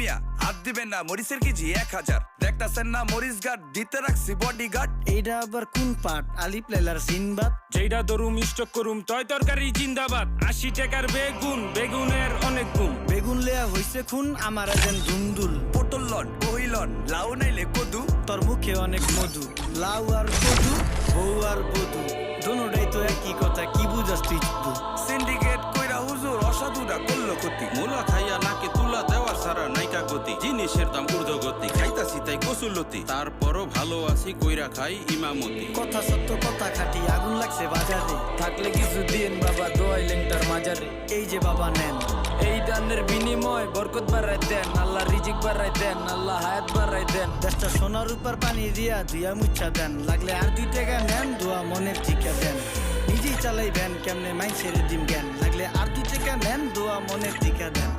মিয়া হাত দিবেন না মরিচের কেজি 1000 দেখতাছেন না মরিচ গার্ড দিতে রাখছি বডিগার্ড এইটা আবার কোন পাট আলিপ লাইলার সিনবাদ যেইটা দরুম স্টক করুম তয় তরকারি জিন্দাবাদ 80 টাকার বেগুন বেগুনের অনেক গুণ বেগুন লেয়া হইছে খুন আমার যেন দুন্দুল পটল লন কহিলন লাউ নাইলে কদু তোর মুখে অনেক মধু লাউ আর কদু বউ আর বধু দোনোটাই তো একই কথা কি বুঝাস তুই সিন্ডিকেট কইরা হুজুর অসাধুরা করলো ক্ষতি মূলা খাইয়া নাকে তুলা দেওয়ার সারা নাইকা গতি জিনিসের দাম ঊর্ধ্বগতি খাইতাছি তাই কসুলতি তারপরও ভালো আছি কইরা খাই ইমামতি কথা সত্য কথা খাটি আগুন লাগছে বাজারে থাকলে কিছু দিন বাবা দোয়াইলেন তার মাজারে এই যে বাবা নেন এই দানের বিনিময় বরকত বাড়াই দেন আল্লাহ রিজিক বাড়াই দেন আল্লাহ হায়াত বাড়াই দেন দেশটা সোনার উপর পানি দিয়া ধুয়া মুচ্ছা দেন লাগলে আর 2 টাকা নেন দোয়া মনের ঠিকা দেন নিজেই চালাই ভ্যান কেমনে মাইন ছেড়ে দিম জ্ঞান লাগলে আর 2 টাকা নেন দোয়া মনের ঠিকা দেন